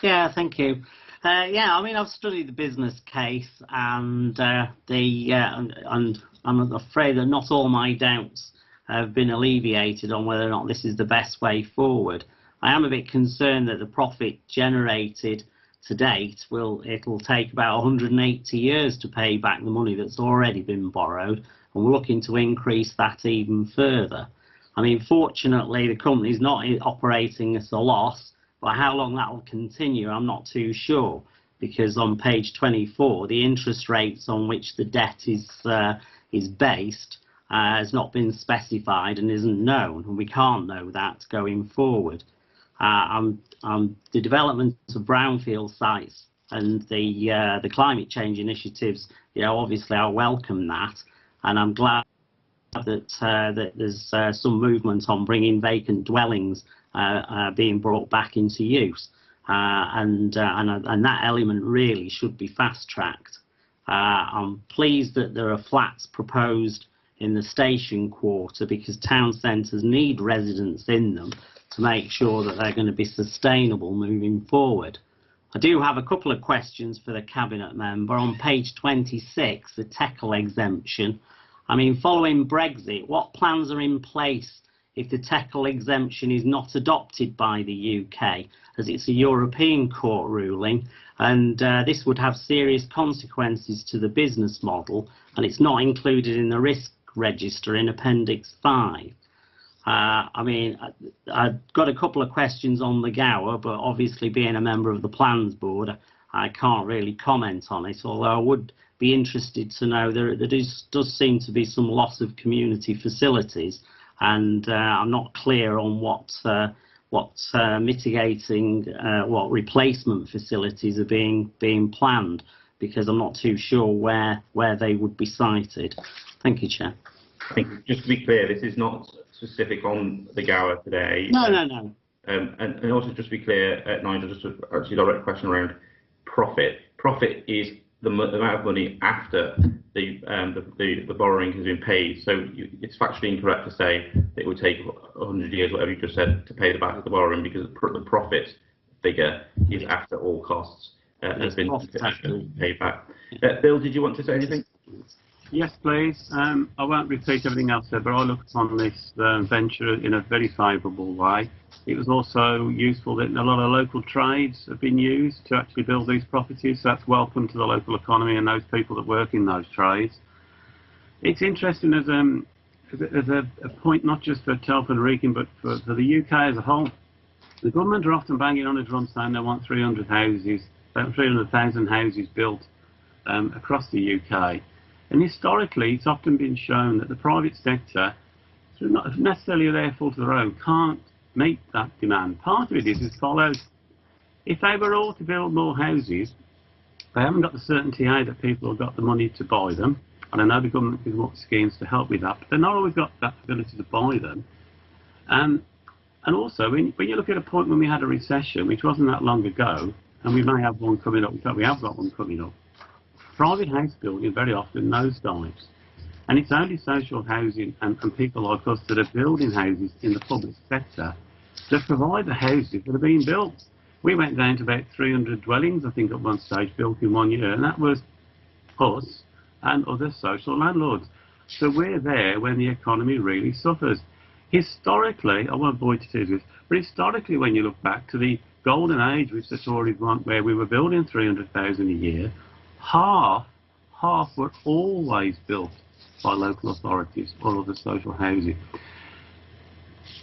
Yeah, thank you. Yeah, I mean, I've studied the business case, and and I'm afraid that not all my doubts have been alleviated on whether or not this is the best way forward. I am a bit concerned that the profit generated to date it'll take about 180 years to pay back the money that's already been borrowed, and we're looking to increase that even further. I mean, fortunately, the company's not operating at a loss, but how long that will continue, I'm not too sure, because on page 24, the interest rates on which the debt is based has not been specified and isn't known, and we can't know that going forward. The development of brownfield sites and the climate change initiatives, obviously I welcome that, and I'm glad that there's some movement on bringing vacant dwellings being brought back into use, and that element really should be fast-tracked. I'm pleased that there are flats proposed in the station quarter, because town centres need residents in them to make sure that they're going to be sustainable moving forward. I do have a couple of questions for the Cabinet member. On page 26, the TECL exemption. I mean, following Brexit, what plans are in place if the TECL exemption is not adopted by the UK, as it's a European court ruling, and this would have serious consequences to the business model, and it's not included in the risk register in Appendix 5. I mean, I've got a couple of questions on the Gower, but obviously being a member of the Plans Board, I can't really comment on it, although I would be interested to know there does seem to be some loss of community facilities, and I'm not clear on what mitigating, what replacement facilities are being planned, because I'm not too sure where they would be sited. Thank you, Chair. I think, just to be clear, this is not specific on the Gower today. No. And also, just to be clear, Nigel, just to actually direct a question around profit. Profit is the amount of money after the borrowing has been paid. So it's factually incorrect to say that it would take 100 years, whatever you just said, to pay the back of the borrowing, because the profit figure is after all costs has been paid back. Bill, did you want to say anything? Yes, please. I won't repeat everything else said, but I looked on this venture in a very favourable way. It was also useful that a lot of local trades have been used to actually build these properties, so that's welcome to the local economy and those people that work in those trades. It's interesting as a point not just for Telford Wrekin, but for the UK as a whole. The government are often banging on a drum saying they want 300,000 houses built across the UK. And historically, it's often been shown that the private sector, through not necessarily their fault of their own, can't meet that demand. Part of it is as follows. If they were all to build more houses, they haven't got the certainty that people have got the money to buy them. And I know the government has got schemes to help with that, but they've not always got that ability to buy them. And also, when you look at a point when we had a recession, which wasn't that long ago, and we may have one coming up, in fact we have got one coming up, private house building very often nosedives. And it's only social housing and people like us that are building houses in the public sector that provide the houses that are being built. We went down to about 300 dwellings, I think, at one stage, built in 1 year, and that was us and other social landlords. So we're there when the economy really suffers. Historically, I won't bore you to tears with this, but historically, when you look back to the golden age, which the Tories want, where we were building 300,000 a year, half were always built by local authorities or other social housing.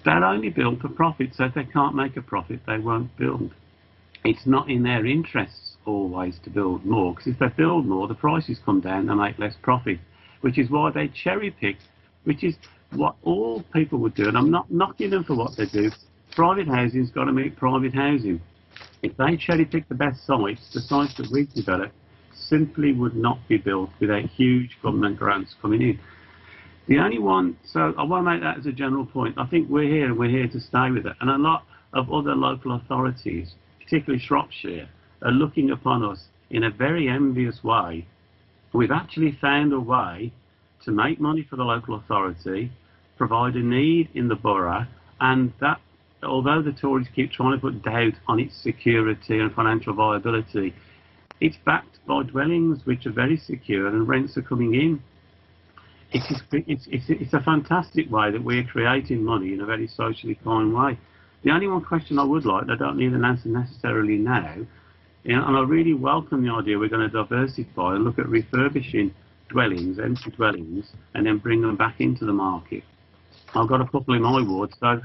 They're only built for profit, so if they can't make a profit, they won't build. It's not in their interests always to build more, because if they build more, the prices come down and make less profit, which is why they cherry pick, which is what all people would do, and I'm not knocking them for what they do. Private housing's got to meet private housing. If they cherry pick the best sites, the sites that we've developed simply would not be built without huge government grants coming in. The only one, so I want to make that as a general point. I think we're here and we're here to stay with it. And a lot of other local authorities, particularly Shropshire, are looking upon us in a very envious way. We've actually found a way to make money for the local authority, provide a need in the borough, and that, although the Tories keep trying to put doubt on its security and financial viability, it's backed by dwellings which are very secure and rents are coming in. It's a fantastic way that we're creating money in a very socially kind way. The only one question I would like, and I don't need an answer necessarily now, and I really welcome the idea we're going to diversify and look at refurbishing dwellings, empty dwellings, and then bring them back into the market. I've got a couple in my ward, so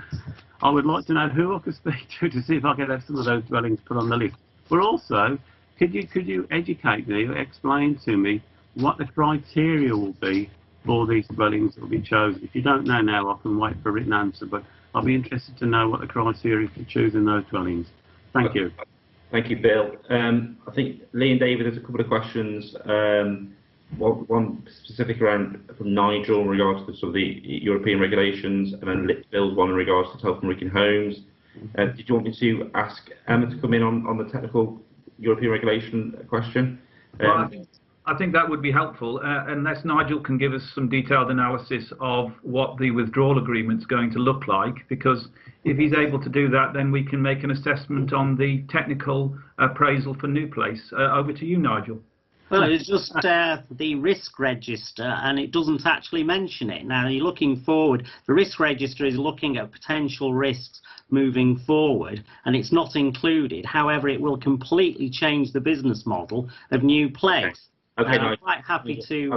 I would like to know who I could speak to see if I could have some of those dwellings put on the list. But also, could you educate me or explain to me what the criteria will be for these dwellings that will be chosen? If you don't know now, I can wait for a written answer, but I'll be interested to know what the criteria for choosing those dwellings. Thank you. Thank you, Bill. I think Lee and David, there's a couple of questions. One specific around from Nigel in regards to sort of the European regulations, and then Bill's one in regards to Telford Wrekin homes. Did you want me to ask Emma to come in on the technical European regulation question? Well, I think that would be helpful, unless Nigel can give us some detailed analysis of what the withdrawal agreement's going to look like, because if he's able to do that, then we can make an assessment on the technical appraisal for new place. Over to you, Nigel. Well, it's just the risk register, and it doesn't actually mention it. Now, you're looking forward. The risk register is looking at potential risks moving forward, and it's not included. However, it will completely change the business model of new place. Okay, I'm quite happy to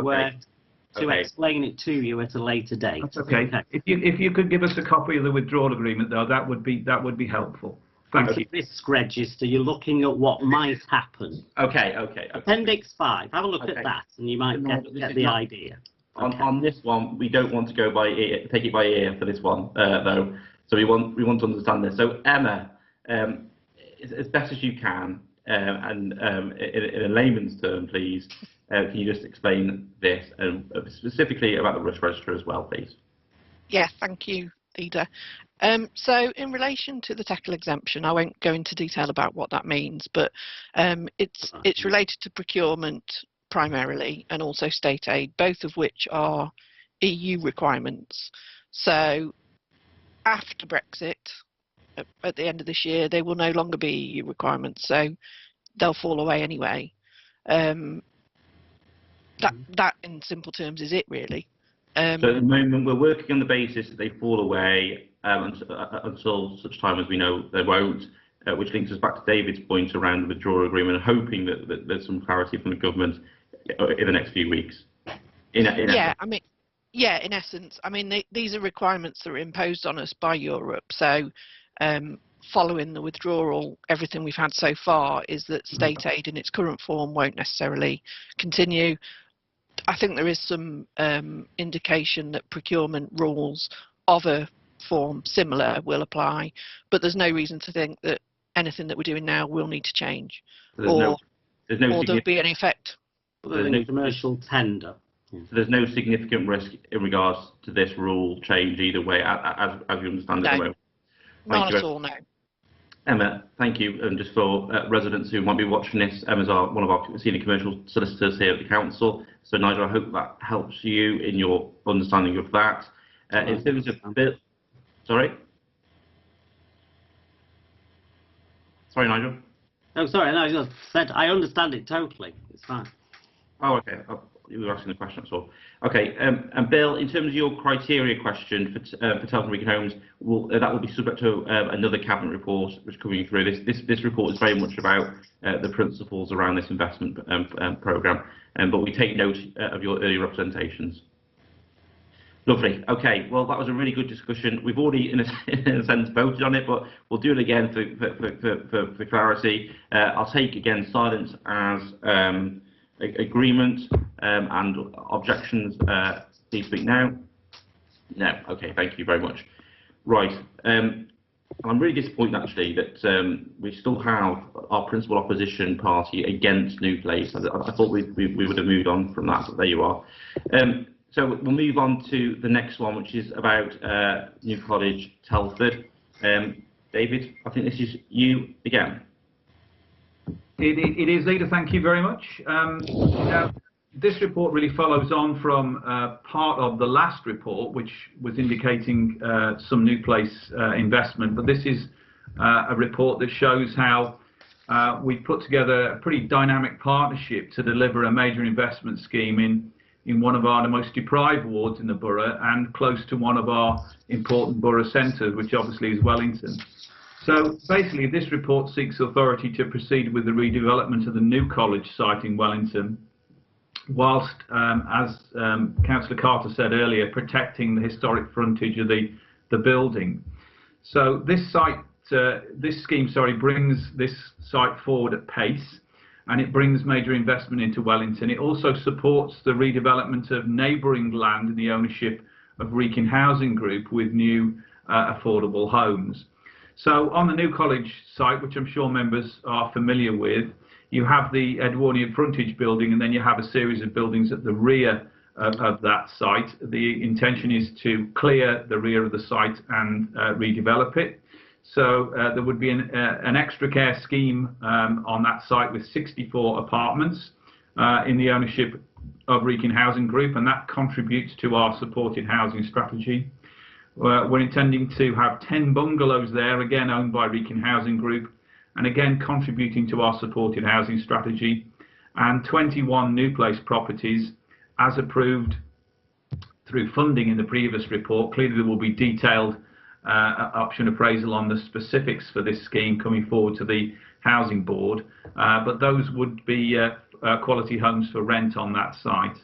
explain it to you at a later date. That's okay. If you could give us a copy of the withdrawal agreement, though, that would be helpful. Thank you. Risk register, you're looking at what might happen. Okay. Appendix 5, have a look at that, and you might get the idea. On this one, we don't want to go by ear, take it by ear for this one, though. So we want to understand this. So Emma, as best as you can, and in a layman's term, please, can you just explain this, and specifically about the risk register as well, please? Yeah, thank you, Leader. So in relation to the technical exemption, I won't go into detail about what that means, but it's related to procurement primarily, and also state aid, both of which are EU requirements. So after Brexit, at the end of this year, they will no longer be EU requirements, so they'll fall away anyway. That in simple terms is it, really. So at the moment, we're working on the basis that they fall away until such time as we know they won't, which links us back to David's point around the withdrawal agreement, hoping that there's some clarity from the government in the next few weeks. In essence, I mean, these are requirements that are imposed on us by Europe. So following the withdrawal, everything we've had so far is that state aid in its current form won't necessarily continue. I think there is some indication that procurement rules of a form similar will apply, but there's no reason to think that anything that we're doing now will need to change, or there'll be an effect. There's no commercial tender. So there's no significant risk in regards to this rule change either way, as you understand it at the moment. Not at all, no. Emma, thank you. And just for residents who might be watching this, Emma's one of our senior commercial solicitors here at the council. So Nigel, I hope that helps you in your understanding of that. In terms of Bill, sorry, Nigel. Oh, sorry. No, I just said I understand it totally. It's fine. Oh, okay. You were asking the question, that's all. Okay, and Bill, in terms of your criteria question for Telford Wrekin homes, that will be subject to another cabinet report which is coming through. This report is very much about the principles around this investment programme, but we take note of your earlier representations. Lovely. Okay, well, that was a really good discussion. We've already, in a sense, voted on it, but we'll do it again for clarity. I'll take, again, silence as agreement, and objections. Please speak now. No. Okay, thank you very much. Right. I'm really disappointed, actually, that we still have our principal opposition party against New Place. I thought we would have moved on from that, but there you are. So we'll move on to the next one, which is about New College, Telford. David, I think this is you again. It is, Leader. Thank you very much. Now, this report really follows on from part of the last report, which was indicating some new place investment. But this is a report that shows how we put together a pretty dynamic partnership to deliver a major investment scheme in one of the most deprived wards in the borough, and close to one of our important borough centres, which obviously is Wellington. So basically, this report seeks authority to proceed with the redevelopment of the new college site in Wellington, whilst, as Councillor Carter said earlier, protecting the historic frontage of the building. So this scheme brings this site forward at pace, and it brings major investment into Wellington. It also supports the redevelopment of neighbouring land in the ownership of Wrekin Housing Group, with new affordable homes. So on the New College site, which I'm sure members are familiar with, you have the Edwardian frontage building, and then you have a series of buildings at the rear of that site. The intention is to clear the rear of the site and redevelop it. So there would be an extra care scheme on that site with 64 apartments in the ownership of Wrekin Housing Group, and that contributes to our supported housing strategy. We're intending to have 10 bungalows there, again owned by Wrekin Housing Group, and again contributing to our supported housing strategy, and 21 new place properties as approved through funding in the previous report. Clearly there will be detailed option appraisal on the specifics for this scheme coming forward to the Housing Board, but those would be quality homes for rent on that site.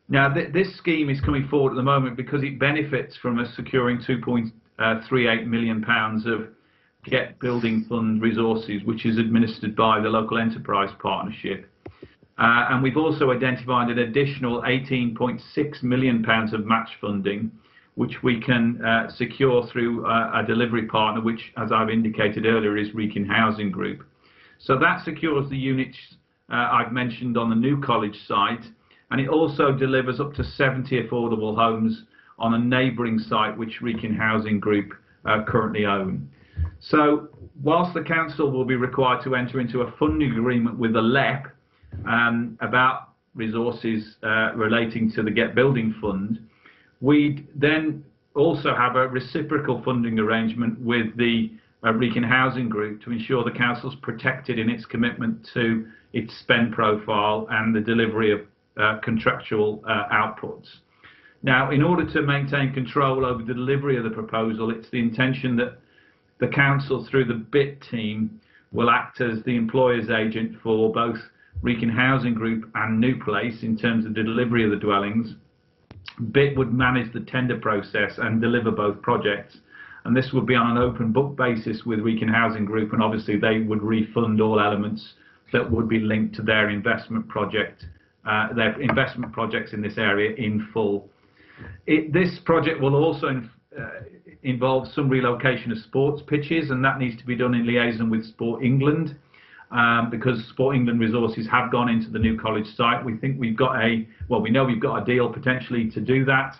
Now this scheme is coming forward at the moment because it benefits from us securing £2.38 million of Get Building Fund resources, which is administered by the Local Enterprise Partnership. And we've also identified an additional £18.6 million of match funding, which we can secure through a delivery partner, which, as I've indicated earlier, is Wrekin Housing Group. So that secures the units I've mentioned on the New College site, and it also delivers up to 70 affordable homes on a neighbouring site which Wrekin Housing Group currently own. So whilst the council will be required to enter into a funding agreement with the LEP about resources relating to the Get Building Fund, we then also have a reciprocal funding arrangement with the Wrekin Housing Group to ensure the council's protected in its commitment to its spend profile and the delivery of contractual outputs. Now, in order to maintain control over the delivery of the proposal, it's the intention that the council, through the BIT team, will act as the employer's agent for both Wrekin Housing Group and New Place in terms of the delivery of the dwellings. BIT would manage the tender process and deliver both projects, and this would be on an open book basis with Wrekin Housing Group, and obviously they would refund all elements that would be linked to their investment projects in this area in full. This project will also involve some relocation of sports pitches, and that needs to be done in liaison with Sport England, because Sport England resources have gone into the New College site. We think we've got we know we've got a deal potentially to do that.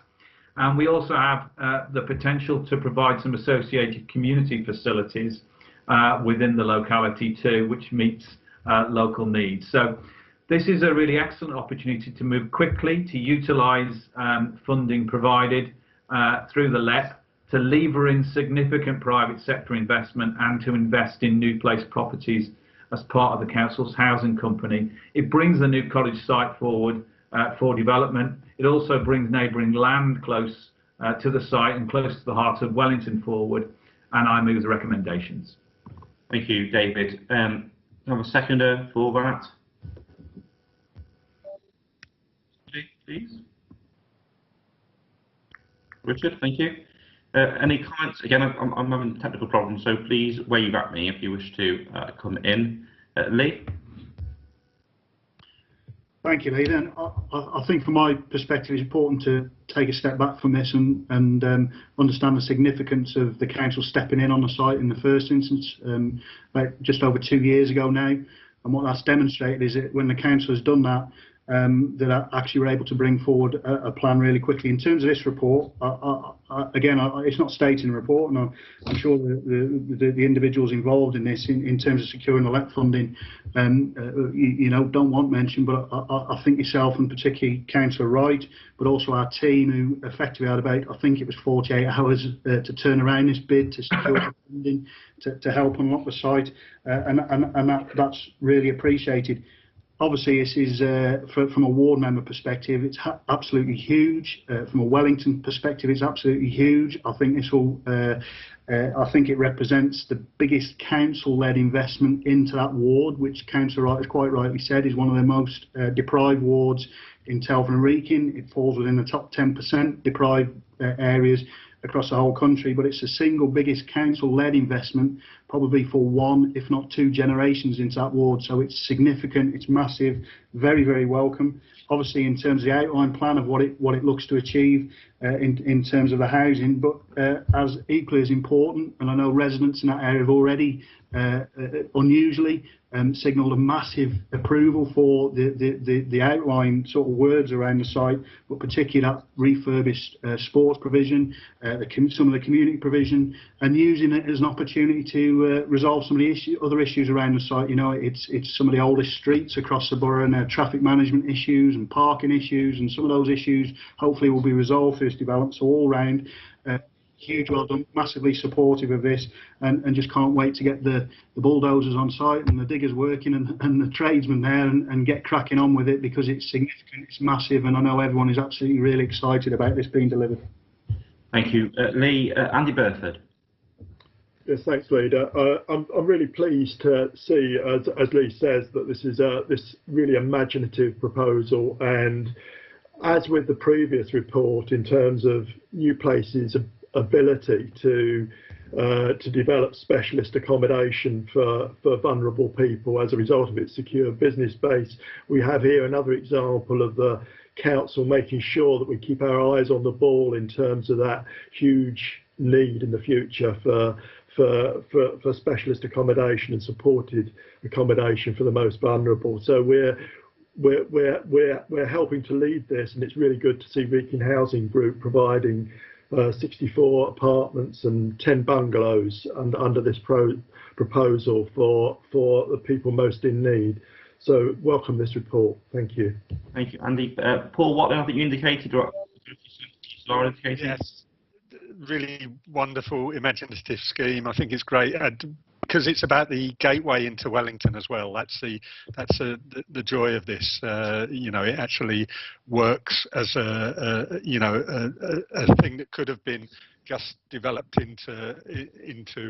And we also have the potential to provide some associated community facilities within the locality too, which meets local needs. So this is a really excellent opportunity to move quickly, to utilise funding provided through the LEP, to lever in significant private sector investment and to invest in new place properties as part of the council's housing company. It brings the New College site forward for development. It also brings neighbouring land close to the site and close to the heart of Wellington forward, and I move the recommendations. Thank you, David. Have a seconder for that, please. Richard, thank you. Any comments? Again, I'm having technical problems, so please wave at me if you wish to come in. Lee? Thank you, Lee. And I think from my perspective it's important to take a step back from this and understand the significance of the council stepping in on the site in the first instance, about just over 2 years ago now. And what that's demonstrated is that when the council has done that, that actually we're able to bring forward a plan really quickly. In terms of this report, again, it's not stated in the report, and I'm sure the individuals involved in this, in terms of securing the LEP funding, don't want mention, but I think yourself and particularly Councillor Wright, but also our team, who effectively had about, I think it was 48 hours to turn around this bid to secure funding to help unlock the site, and that's really appreciated. Obviously, this is, from a ward member perspective, it's absolutely huge. From a Wellington perspective, it's absolutely huge. I think this will, I think it represents the biggest council-led investment into that ward, which Councillor Wright has quite rightly said is one of the most deprived wards in Telford Wrekin. It falls within the top 10% deprived areas across the whole country, but it's the single biggest council-led investment probably for one, if not two generations into that ward. So it's significant, it's massive, very, very welcome. Obviously, in terms of the outline plan of what it looks to achieve in terms of the housing, but as equally as important, and I know residents in that area have already unusually signalled a massive approval for the outline sort of words around the site, but particularly that refurbished sports provision, some of the community provision, and using it as an opportunity to resolve some of the other issues around the site. You know, it's some of the oldest streets across the borough, and traffic management issues and parking issues, and some of those issues hopefully will be resolved through this development. So all round, huge well done, massively supportive of this, and just can't wait to get the bulldozers on site and the diggers working and the tradesmen there and get cracking on with it, because it's significant, it's massive, and I know everyone is absolutely really excited about this being delivered. Thank you. Lee, Andy Burford. Yes, thanks, Leader. I'm really pleased to see, as Lee says, that this is this really imaginative proposal, and as with the previous report, in terms of New Place's ability to develop specialist accommodation for vulnerable people as a result of its secure business base, we have here another example of the council making sure that we keep our eyes on the ball in terms of that huge need in the future for specialist accommodation and supported accommodation for the most vulnerable. So we're helping to lead this, and it's really good to see Wrekin Housing Group providing 64 apartments and 10 bungalows under this proposal for the people most in need. So welcome this report. Thank you. Thank you, Andy. Paul Watling, I think you indicated, or yes, really wonderful, imaginative scheme. I think it's great. Because it's about the gateway into Wellington as well. That's the joy of this. You know, it actually works as a thing that could have been just developed into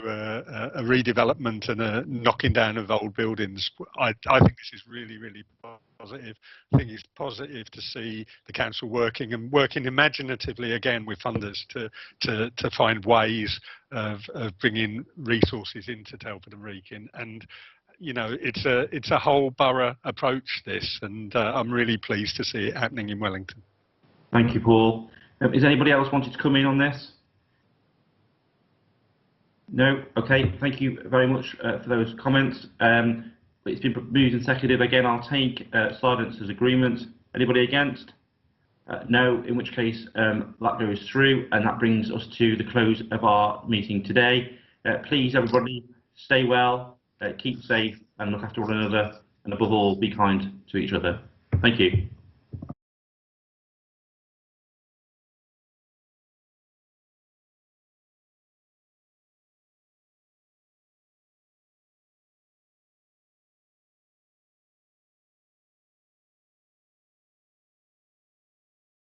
a redevelopment and a knocking down of old buildings. I think this is really, really positive. I think it's positive to see the council working imaginatively again with funders to find ways of bringing resources into Telford and Wrekin. And you know, it's a whole borough approach, this, and I'm really pleased to see it happening in Wellington. Thank you, Paul. Is anybody else wanted to come in on this? No? Okay, thank you very much for those comments. It's been moved and seconded. Again, I'll take silence as agreement. Anybody against? No, in which case that goes through, and that brings us to the close of our meeting today. Please, everybody, stay well, keep safe, and look after one another, and above all, be kind to each other. Thank you.